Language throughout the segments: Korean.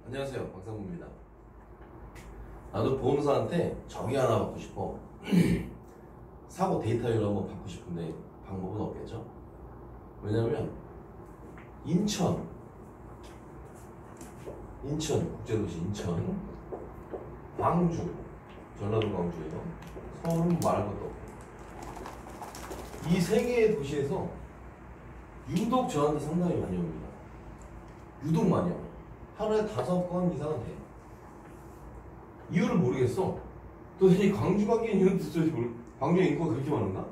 안녕하세요, 박상무입니다. 나도 보험사한테 정의 하나 받고 싶어. 사고 데이터를 한번 받고 싶은데 방법은 없겠죠? 왜냐면 인천 국제도시 인천, 광주, 전라도 광주에서 서울은 말할 것도 없고 이 세 개의 도시에서 유독 저한테 상당히 많이 옵니다. 유독 많이 와요. 하루에 5건 이상은 돼. 이유를 모르겠어. 도대체 광주 가기엔 이유는 도대체 광주에 인구가 그렇게 많은가?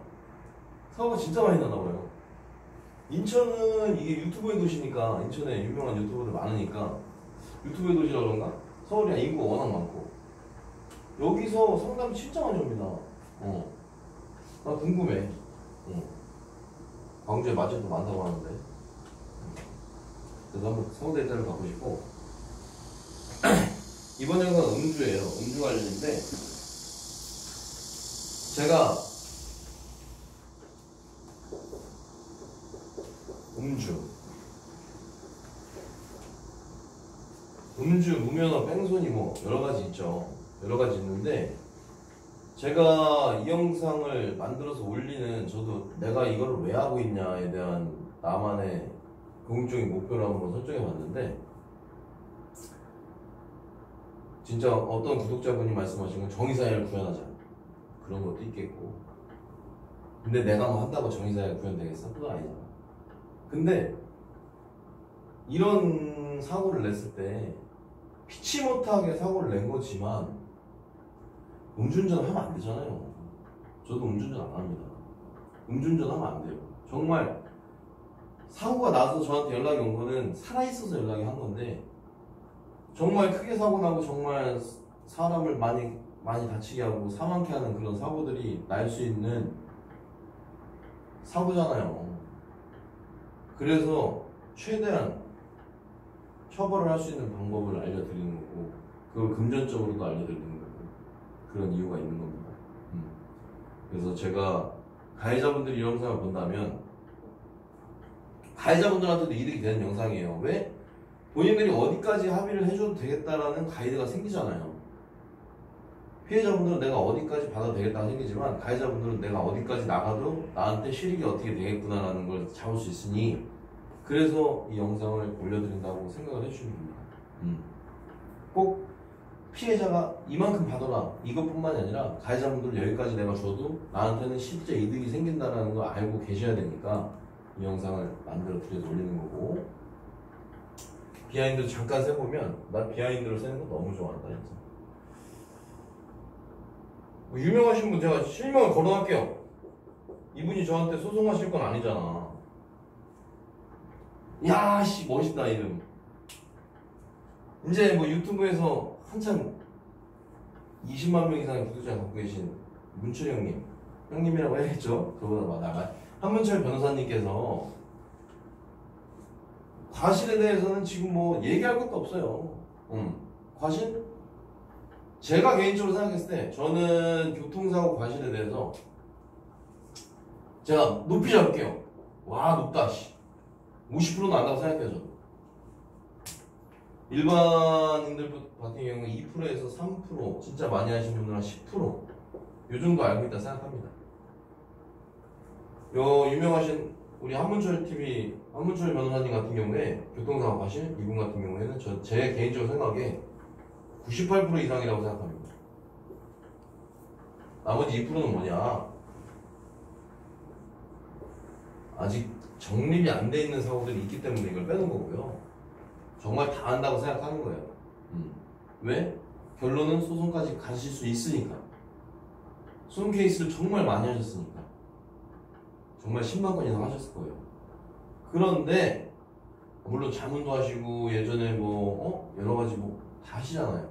사고가 진짜 많이 나나봐요. 인천은 이게 유튜브의 도시니까, 인천에 유명한 유튜버들 많으니까 유튜브의 도시라 그런가? 서울이야 인구가 워낙 많고 여기서 상담 진짜 많이 옵니다. 나 궁금해. 광주에 맛집도 많다고 하는데 그래서 한번 서울 데이터를 갖고 싶고 이번 영상은 음주예요. 음주 관련인데 제가 음주, 무면허, 뺑소니 뭐 여러가지 있죠. 여러가지 있는데 제가 이 영상을 만들어서 올리는 저도 내가 이거를 왜 하고 있냐에 대한 나만의 궁극적인 목표를 한번 설정해 봤는데 진짜 어떤 구독자분이 말씀하신 건 정의사회를 구현하자 그런 것도 있겠고 근데 내가 뭐 한다고 정의사회가 구현되겠어? 그건 아니잖아. 근데 이런 사고를 냈을 때 피치 못하게 사고를 낸 거지만 음주운전 하면 안 되잖아요. 저도 음주운전 안 합니다. 음주운전 하면 안 돼요. 정말 사고가 나서 저한테 연락이 온 거는 살아있어서 연락이 한 건데 정말 크게 사고 나고 정말 사람을 많이 다치게 하고 사망케 하는 그런 사고들이 날 수 있는 사고잖아요. 그래서 최대한 처벌을 할 수 있는 방법을 알려드리는 거고 그걸 금전적으로도 알려드리는 거고 그런 이유가 있는 겁니다. 그래서 제가 가해자분들이 이 영상을 본다면 가해자분들한테도 이득이 되는 영상이에요. 왜? 본인들이 어디까지 합의를 해줘도 되겠다라는 가이드가 생기잖아요. 피해자분들은 내가 어디까지 받아도 되겠다가 생기지만 가해자분들은 내가 어디까지 나가도 나한테 실익이 어떻게 되겠구나라는 걸 잡을 수 있으니 그래서 이 영상을 올려드린다고 생각을 해주시면 됩니다. 꼭 피해자가 이만큼 받아라 이것뿐만이 아니라 가해자분들은 여기까지 내가 줘도 나한테는 실제 이득이 생긴다는 걸 알고 계셔야 되니까 이 영상을 만들어 드려서 올리는 거고 비하인드 잠깐 세보면 난 비하인드를 세는 거 너무 좋아한다. 뭐 유명하신 분 제가 실명을 거론할게요. 이분이 저한테 소송하실 건 아니잖아. 야씨 멋있다 이름. 이제 뭐 유튜브에서 한참 20만 명 이상의 구독자 갖고 계신 문철 형님이라고 해야겠죠. 저보다 나가 한문철 변호사님께서 과실에 대해서는 지금 뭐 얘기할 것도 없어요. 과실? 제가 개인적으로 생각했을 때 저는 교통사고 과실에 대해서 제가 높이 잡을게요. 와 높다 씨. 50%는 안다고 생각해요. 저도. 일반인들 같은 경우 2%에서 3% 진짜 많이 하시는 분들은 10%요 정도 알고 있다 생각합니다. 요 유명하신 우리 한문철 TV 한문철 변호사님 같은 경우에 교통사고 과실 이분 같은 경우에는 제 개인적으로 생각에 98% 이상이라고 생각합니다. 나머지 2%는 뭐냐? 아직 정립이 안 돼 있는 사고들이 있기 때문에 이걸 빼는 거고요. 정말 다 한다고 생각하는 거예요. 왜? 결론은 소송까지 가실 수 있으니까. 소송 케이스를 정말 많이 하셨으니까. 정말 10만 건 이상 하셨을 거예요. 그런데 물론 자문도 하시고 예전에 뭐 여러 가지 뭐 다 하시잖아요.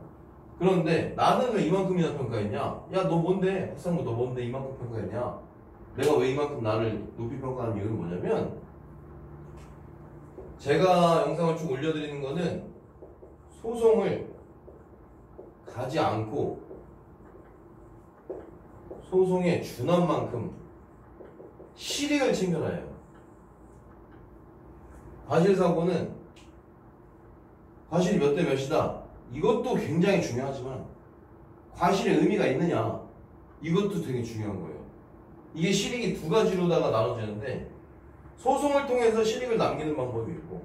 그런데 나는 왜 이만큼이나 평가했냐? 야 너 뭔데? 박상무 너 뭔데 이만큼 평가했냐? 내가 왜 이만큼 나를 높이 평가하는 이유는 뭐냐면 제가 영상을 쭉 올려드리는 거는 소송을 가지 않고 소송에 준한 만큼 실익을 챙겨놔요. 과실사고는 과실이 몇 대 몇이다. 이것도 굉장히 중요하지만 과실의 의미가 있느냐 이것도 되게 중요한 거예요. 이게 실익이 두 가지로다가 나눠지는데 소송을 통해서 실익을 남기는 방법이 있고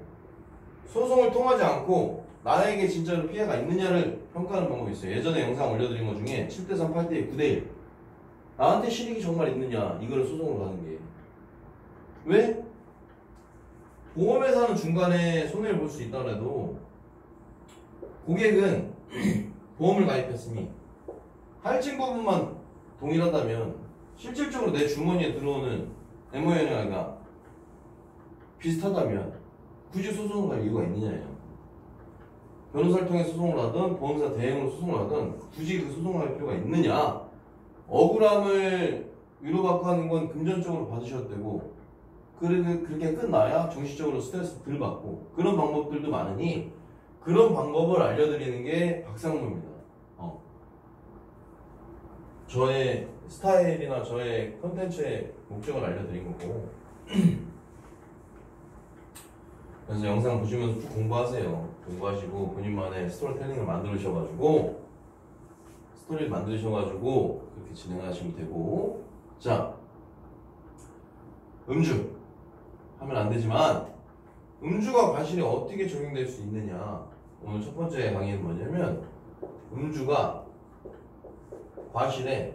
소송을 통하지 않고 나에게 진짜로 피해가 있느냐를 평가하는 방법이 있어요. 예전에 영상 올려드린 것 중에 7대3, 8대2, 9대1 나한테 실익이 정말 있느냐 이거를 소송으로 하는 게 왜? 보험회사는 중간에 손해를 볼 수 있다고 해도 고객은 보험을 가입했으니 할증 부분만 동일하다면 실질적으로 내 주머니에 들어오는 MONI가 비슷하다면 굳이 소송을 할 이유가 있느냐예요. 변호사를 통해 소송을 하든 보험사 대행으로 소송을 하든 굳이 그 소송을 할 필요가 있느냐. 억울함을 위로받고 하는 건 금전적으로 받으셔도 되고 그렇게 끝나야 정신적으로 스트레스 덜 받고 그런 방법들도 많으니 그런 방법을 알려드리는 게 박상무입니다. 저의 스타일이나 저의 컨텐츠의 목적을 알려드린 거고 그래서 영상 보시면서 쭉 공부하세요. 공부하시고 본인만의 스토리텔링을 만드셔가지고 스토리를 만드셔가지고 그렇게 진행하시면 되고 자 음주 하면 안 되지만 음주가 과실에 어떻게 적용될 수 있느냐 오늘 첫 번째 강의는 뭐냐면 음주가 과실에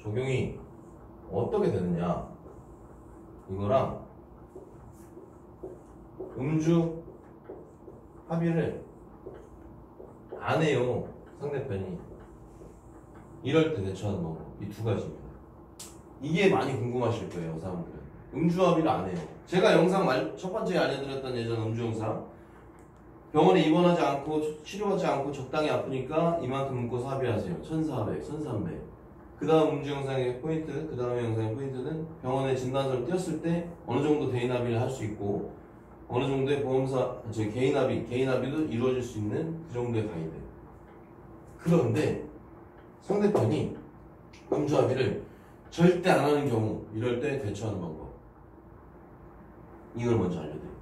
적용이 어떻게 되느냐 이거랑 음주 합의를 안 해요 상대편이 이럴 때 대처하는 방법 이 두 가지입니다. 이게 많이 궁금하실 거예요 사람들은. 음주 합의를 안 해요. 제가 영상 첫 번째 알려드렸던 예전 음주 영상 병원에 입원하지 않고 치료하지 않고 적당히 아프니까 이만큼 묶어서 합의하세요. 1400, 1300 그 다음 음주 영상의 포인트 그 다음에 영상의 포인트는 병원에 진단서를 띄었을 때 어느 정도 대인 합의를 할 수 있고 어느 정도의 보험사 개인 합의도 이루어질 수 있는 그 정도의 가이드. 그런데 상대편이 음주 합의를 절대 안 하는 경우 이럴 때 대처하는 방법 이걸 먼저 알려드릴게요.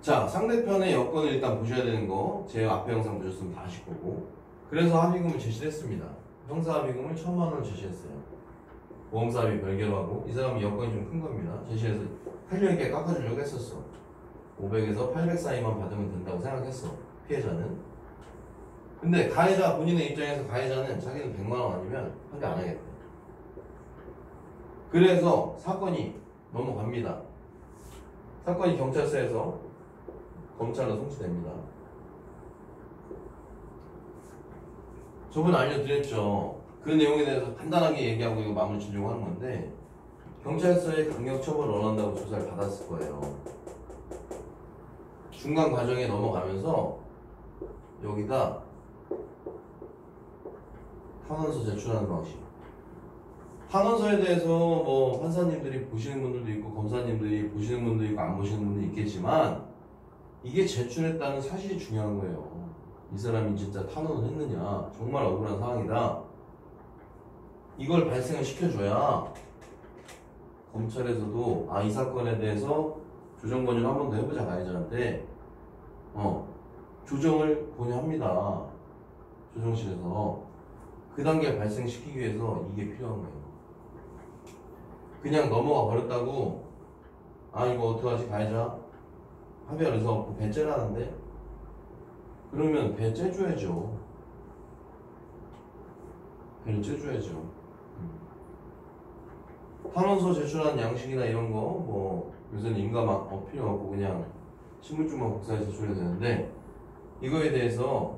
자 상대편의 여건을 일단 보셔야 되는 거 제 앞에 영상 보셨으면 다 아실 거고 그래서 합의금을 제시를 했습니다. 형사 합의금을 1000만원 제시했어요. 보험사 합의 별개로 하고 이 사람은 여건이 좀 큰 겁니다. 제시해서 탄력있게 깎아주려고 했었어. 500에서 800 사이만 받으면 된다고 생각했어 피해자는. 근데 가해자 본인의 입장에서 가해자는 자기는 100만원 아니면 합의 안 하겠대. 그래서 사건이 넘어갑니다. 사건이 경찰서에서 검찰로 송치됩니다. 저번에 알려드렸죠. 그 내용에 대해서 간단하게 얘기하고 이거 마무리 지려고 하는 건데 경찰서에 강력 처벌을 원한다고 조사를 받았을 거예요. 중간 과정에 넘어가면서 여기다 탄원서 제출하는 방식. 탄원서에 대해서 뭐 판사님들이 보시는 분들도 있고 검사님들이 보시는 분도 있고 안 보시는 분도 있겠지만 이게 제출했다는 사실이 중요한 거예요. 이 사람이 진짜 탄원을 했느냐 정말 억울한 상황이다 이걸 발생을 시켜줘야 검찰에서도 이 사건에 대해서 조정 권유를 한 번 더 해보자 가해자한테 조정을 권유합니다. 조정실에서 그 단계를 발생시키기 위해서 이게 필요한 거예요. 그냥 넘어가 버렸다고 이거 어떡하지 가해자 합의해서 배째라는데 그러면 배 째줘야죠. 배를 째줘야죠. 탄원서 제출한 양식이나 이런 거 뭐 요새는 인가막 필요 없고 그냥 신분증만 복사해서 제출해야 되는데 이거에 대해서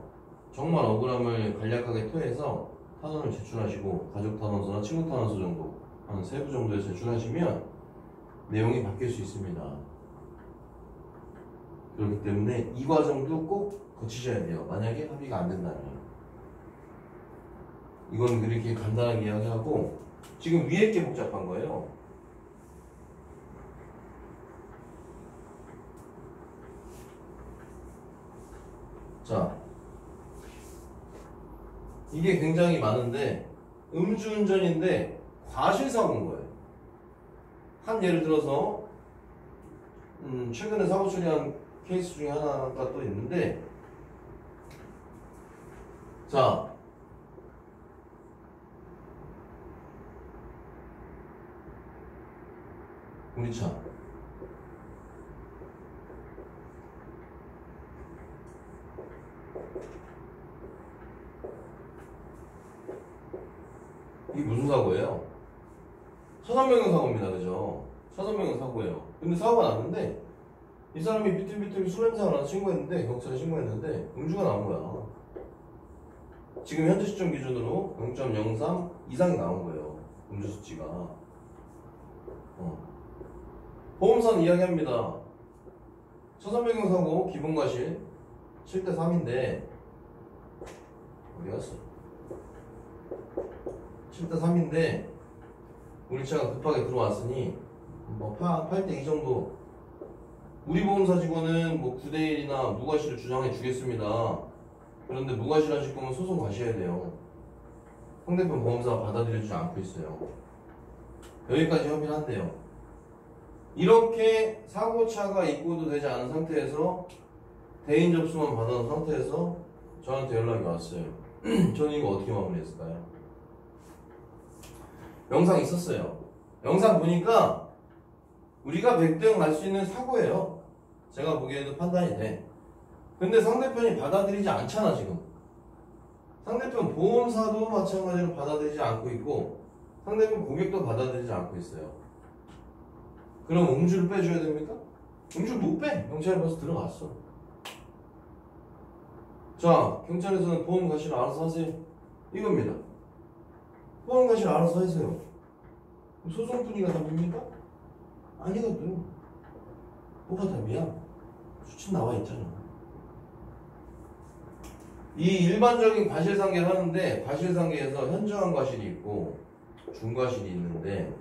정말 억울함을 간략하게 토해서 탄원을 제출하시고 가족 탄원서나 친구 탄원서 정도 한 3부 정도에 제출하시면 내용이 바뀔 수 있습니다. 그렇기 때문에 이 과정도 꼭 거치셔야 돼요. 만약에 합의가 안 된다면 이건 그렇게 간단하게 이야기하고 지금 위에 게 복잡한 거예요. 자, 이게 굉장히 많은데 음주운전인데 과실사고인 거예요. 한 예를 들어서 최근에 사고 처리한 케이스 중에 하나가 또 있는데, 자, 우리 차. 이게 무슨 사고예요? 차선변경 사고입니다. 그죠? 차선변경 사고예요. 근데 사고가 났는데 이 사람이 비틀비틀 술 냄새가 나서 신고했는데, 경찰에 신고했는데 음주가 나온 거야. 지금 현재 시점 기준으로 0.03 이상이 나온 거예요. 음주 수치가. 보험사는 이야기합니다. 차선변경 사고 기본과실 7대 3인데 어디 갔어? 7대 3인데 우리 차가 급하게 들어왔으니 뭐 8대 2 정도, 우리 보험사 직원은 뭐 9대 1이나 무과실을 주장해 주겠습니다. 그런데 무과실 하실 거면 소송 가셔야 돼요. 상대편 보험사가 받아들여주지 않고 있어요. 여기까지 협의를 한대요. 이렇게 사고차가 입고도 되지 않은 상태에서 대인 접수만 받아놓은 상태에서 저한테 연락이 왔어요. 저는 이거 어떻게 마무리했을까요? 영상 있었어요. 영상 보니까 우리가 100대 0 날 수 있는 사고예요. 제가 보기에도 판단이 돼. 근데 상대편이 받아들이지 않잖아. 지금 상대편 보험사도 마찬가지로 받아들이지 않고 있고 상대편 고객도 받아들이지 않고 있어요. 그럼 음주를 빼줘야 됩니까? 음주를 못 빼. 경찰에 벌써 들어갔어. 자, 경찰에서는 보험 가실 알아서 하세요. 이겁니다. 보험 가실 알아서 하세요. 소송 분위기가 답입니까? 아니거든. 뭐가 답이야? 수치 나와 있잖아. 이 일반적인 과실상계를 하는데, 과실상계에서 현저한 과실이 있고 중과실이 있는데,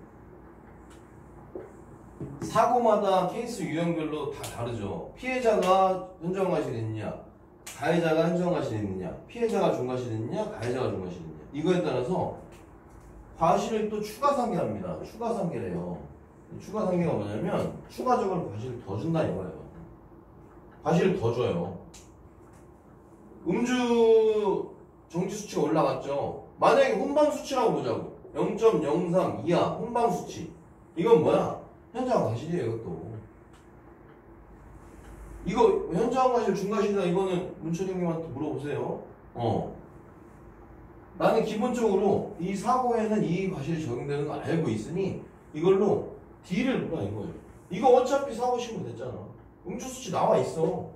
사고마다 케이스 유형별로 다 다르죠. 피해자가 현저한 과실이 있느냐, 가해자가 현저한 과실이 있느냐, 피해자가 중과실이 있느냐, 가해자가 중과실이 있느냐, 이거에 따라서 과실을 또 추가 상계합니다. 추가 상계래요. 추가 상계가 뭐냐면 추가적으로 과실을 더 준다 이거예요. 과실을 더 줘요. 음주 정지 수치가 올라갔죠. 만약에 혼방 수치라고 보자고. 0.03 이하 혼방 수치. 이건 뭐야? 현저한 과실이에요. 이것도. 이거 현저한 과실, 중과실이다. 이거는 문철이 형님한테 물어보세요. 나는 기본적으로 이 사고에는 이 과실이 적용되는 거 알고 있으니 이걸로 D를 물어 이거예요. 이거 어차피 사고 신고 됐잖아. 음주 수치 나와 있어.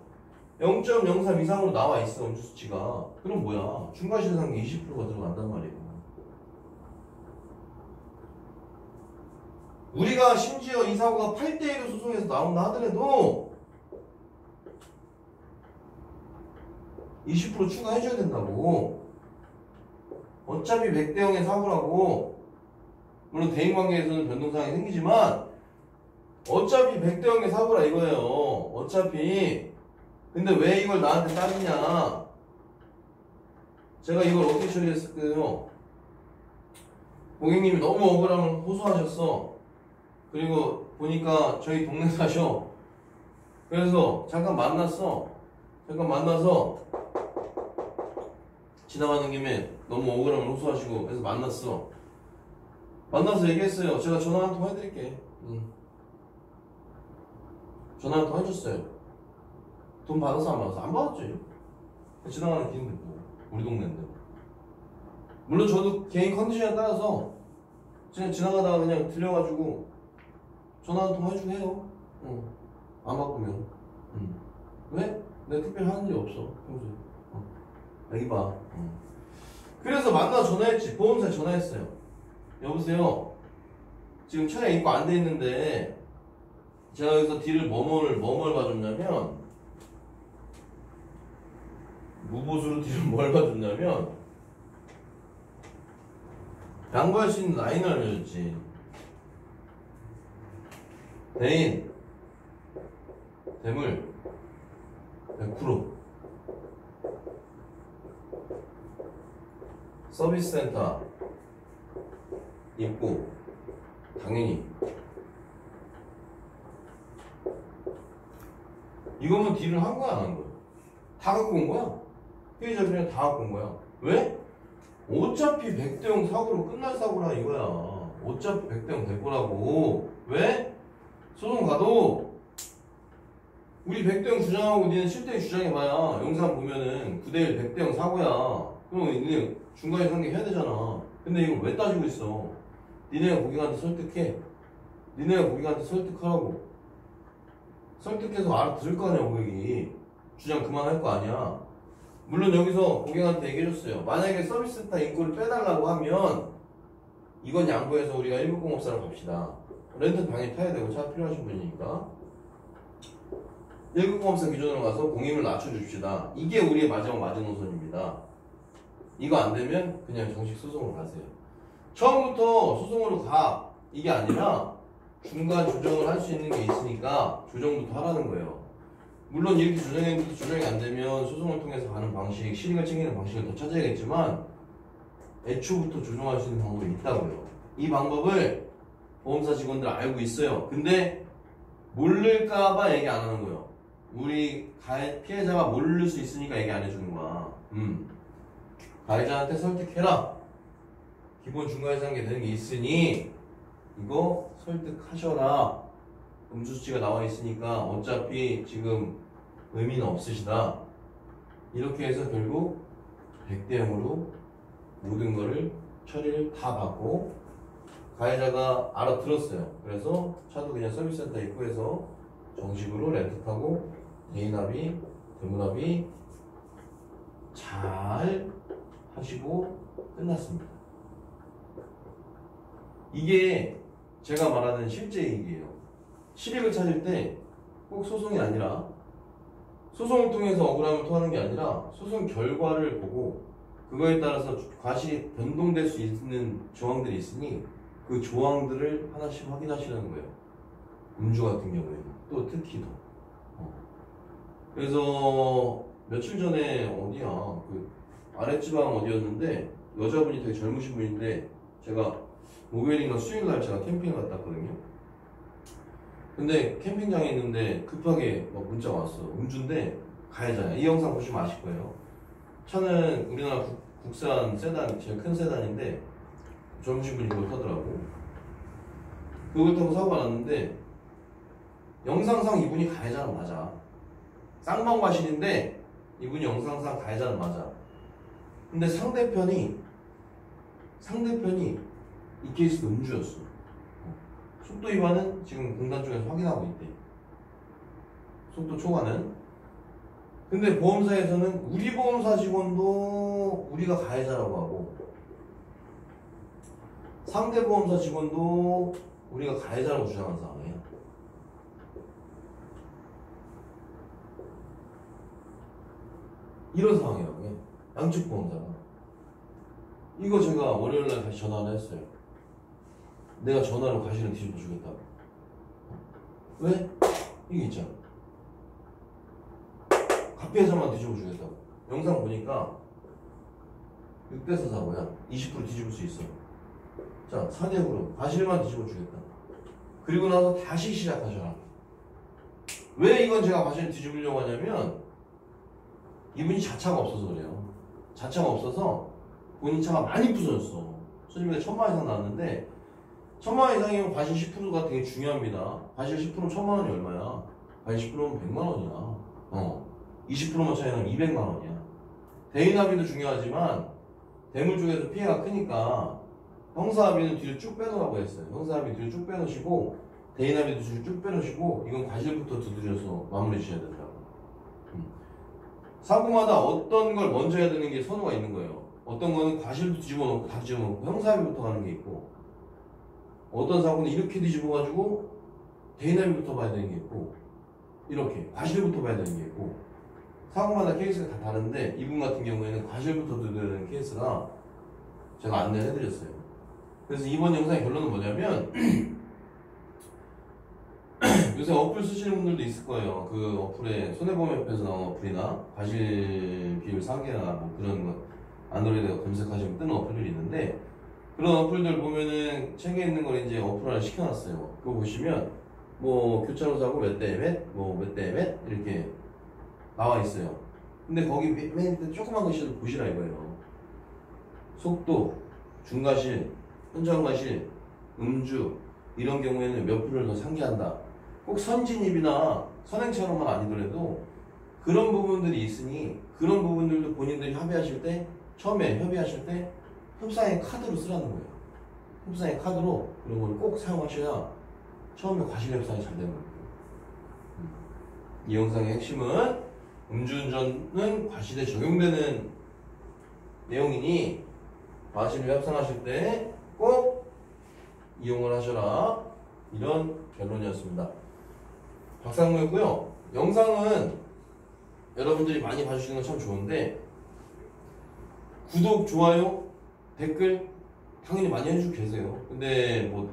0.03 이상으로 나와 있어. 음주 수치가. 그럼 뭐야? 중과실 상계 20%가 들어간단 말이에요. 우리가 심지어 이 사고가 8대1로 소송에서 나온다 하더라도 20% 추가해줘야 된다고. 어차피 100대 0의 사고라고. 물론 대인관계에서는 변동사항이 생기지만 어차피 100대 0의 사고라 이거예요. 어차피. 근데 왜 이걸 나한테 따지냐. 제가 이걸 어떻게 처리했을까요? 고객님이 너무 억울함을 호소하셨어. 그리고 보니까 저희 동네 사셔. 그래서 잠깐 만났어. 잠깐 만나서 지나가는 김에 너무 억울함을 호소하시고 그래서 만났어. 만나서 얘기했어요. 제가 전화 한 통 해드릴게. 전화 한 통 해줬어요. 돈 받아서 안 받아서? 안 받았지. 지나가는 길인데 뭐 우리 동네인데. 물론 저도 개인 컨디션에 따라서 그냥 지나가다가 그냥 들려가지고 전화 한 통 해주고 해요. 안 바꾸면. 왜? 내가 특별히 하는 일 없어 평소에. 여기 봐. 그래서 만나서 전화했지. 보험사에 전화했어요. 여보세요. 지금 차량 입고 안 돼 있는데 제가 여기서 D를 뭐뭘 봐줬냐면 무보수로 D를 뭘 봐줬냐면 양보할 수 있는 라인을 알려줬지. 대인 대물 100% 서비스 센터 입고 당연히 이거면 딜을 한 거야 안 한 거야? 다 갖고 온 거야. 피해자 그냥 다 갖고 온 거야. 왜? 어차피 100대 0 사고로 끝날 사고라 이거야. 어차피 100대 0 될 거라고. 왜? 소송 가도 우리 100대 0 주장하고 니는 7대 0 주장해봐야 영상 보면은 9대 1 100대 0 사고야. 그럼 니네 중간에 상계해야 되잖아. 근데 이걸 왜 따지고 있어? 니네가 고객한테 설득해. 니네가 고객한테 설득하라고. 설득해서 알아들을 거 아니야 고객이. 주장 그만할 거 아니야. 물론 여기서 고객한테 얘기해줬어요. 만약에 서비스타 인구를 빼달라고 하면 이건 양보해서 우리가 1급공업사로 갑시다. 렌트 당연히 타야 되고 차 필요하신 분이니까 1급공업사 기준으로 가서 공임을 낮춰줍시다. 이게 우리의 마지막 마지노선입니다. 이거 안 되면 그냥 정식 소송으로 가세요. 처음부터 소송으로 가 이게 아니라 중간 조정을 할 수 있는 게 있으니까 조정부터 하라는 거예요. 물론 이렇게 조정했는데 조정이 안 되면 소송을 통해서 가는 방식, 실익을 챙기는 방식을 더 찾아야겠지만 애초부터 조정할 수 있는 방법이 있다고요. 이 방법을 보험사 직원들 알고 있어요. 근데 모를까봐 얘기 안 하는 거예요. 우리 피해자가 모를 수 있으니까 얘기 안 해주는 거야. 가해자한테 설득해라. 기본 중과해상계 되는 게 있으니 이거 설득하셔라. 음수수치가 나와 있으니까 어차피 지금 의미는 없으시다. 이렇게 해서 결국 100대 0으로 모든 거를 처리를 다 받고 가해자가 알아들었어요. 그래서 차도 그냥 서비스센터 입구에서 정식으로 렌트 타고 대인합의, 대문합의 잘 하시고 끝났습니다. 이게 제가 말하는 실제 얘기예요. 실익을 찾을 때 꼭 소송이 아니라 소송을 통해서 억울함을 토하는 게 아니라 소송 결과를 보고 그거에 따라서 과실이 변동될 수 있는 조항들이 있으니 그 조항들을 하나씩 확인하시는 거예요. 음주 같은 경우에는 또 특히 더. 그래서 며칠 전에 어디야 그 아랫지방 어디였는데 여자분이 되게 젊으신 분인데 제가 목요일인가 수요일날 제가 캠핑을 갔다 왔거든요. 근데 캠핑장에 있는데 급하게 막 문자가 왔어. 음주인데 가해자야. 이 영상 보시면 아실 거예요. 차는 우리나라 국산 세단, 제일 큰 세단인데 젊으신 분이 그걸 타더라고. 그걸 타고 사고가 났는데 영상상 이분이 가해자는 맞아. 쌍방과실인데 이분이 영상상 가해자는 맞아. 근데 상대편이 이 케이스도 음주였어. 속도 위반은 지금 공단 쪽에서 확인하고 있대. 속도 초과는. 근데 보험사에서는 우리 보험사 직원도 우리가 가해자라고 하고 상대 보험사 직원도 우리가 가해자라고 주장한 상황이에요. 이런 상황이라고요. 양측 보험사가. 이거 제가 월요일날 다시 전화를 했어요. 내가 전화로 과실은 뒤집어 주겠다고. 왜? 이게 있잖아. 가피해서만 뒤집어 주겠다고. 영상 보니까 6대4 사고야. 20% 뒤집을 수 있어. 자, 4대9로 과실만 뒤집어 주겠다. 그리고 나서 다시 시작하셔라. 왜 이건 제가 과실을 뒤집으려고 하냐면 이분이 자차가 없어서 그래요. 자차가 없어서 본인 차가 많이 부서졌어. 수리비가 1000만 원 이상 나왔는데 1000만 원 이상이면 과실 10%가 되게 중요합니다. 과실 10%면 1000만 원이 얼마야? 과실 10%면 100만 원이야. 20%만 차이 나면 200만 원이야. 대인합의도 중요하지만 대물 쪽에서 피해가 크니까 형사합의는 뒤로 쭉 빼놓으라고 했어요. 형사합의 뒤로 쭉 빼놓으시고 대인합의도 뒤로 쭉 빼놓으시고 이건 과실부터 두드려서 마무리 주셔야 된다고. 사고마다 어떤 걸 먼저 해야 되는 게 선호가 있는 거예요. 어떤 거는 과실부터 뒤집어놓고 다 뒤집어놓고 형사합의부터 가는 게 있고 어떤 사고는 이렇게 뒤집어가지고 대인합의부터 봐야 되는 게 있고 이렇게 과실부터 봐야 되는 게 있고 사고마다 케이스가 다 다른데 이분 같은 경우에는 과실부터 두드려야 되는 케이스라 제가 안내를 해드렸어요. 그래서 이번 영상의 결론은 뭐냐면 요새 어플 쓰시는 분들도 있을 거예요. 그 어플에 손해보험협회에서 나온 어플이나 과실 비율 상계나 뭐 그런 거 안드로이드 검색하시면 뜨는 어플들이 있는데 그런 어플들 보면은 책에 있는 걸 이제 어플화를 시켜놨어요. 그거 보시면 뭐 교차로 사고 몇 대 몇, 뭐 몇 대 몇 이렇게 나와 있어요. 근데 거기 맨 밑에 조그만 글씨를 보시라 이거예요. 속도, 중과실, 현저항과실, 음주 이런 경우에는 몇 프로를 더 상기한다. 꼭 선진입이나 선행처럼만 아니더라도 그런 부분들이 있으니 그런 부분들도 본인들이 협의하실 때 처음에 협의하실 때 협상의 카드로 쓰라는 거예요. 협상의 카드로 이런 걸 꼭 사용하셔야 처음에 과실 협상이 잘 되는 거예요. 이 영상의 핵심은 음주운전은 과실에 적용되는 내용이니 과실을 협상하실 때 꼭 이용을 하셔라. 이런 결론이었습니다. 박상무였고요. 영상은 여러분들이 많이 봐주시는 건 참 좋은데 구독, 좋아요, 댓글 당연히 많이 해주고 계세요. 근데 뭐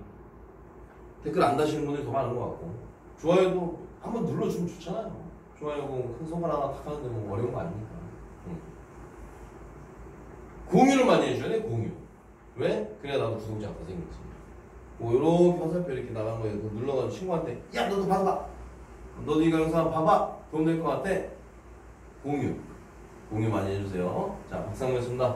댓글 안 다시는 분들이 더 많은 것 같고 좋아요도 한번 눌러주면 좋잖아요. 좋아요 큰 손가락 하나 탁 하는데 뭐 어려운 거 아니니까. 공유를 많이 해줘야 돼. 공유. 왜? 그래야 나도 구독자가 더 생기지. 뭐 이렇게 화살표 이렇게 나간 거에 눌러가지고 친구한테 야 너도 봐봐. 너도 이거 영상 봐봐. 도움 될 것 같아. 공유 많이 해주세요. 자, 박상무였습니다.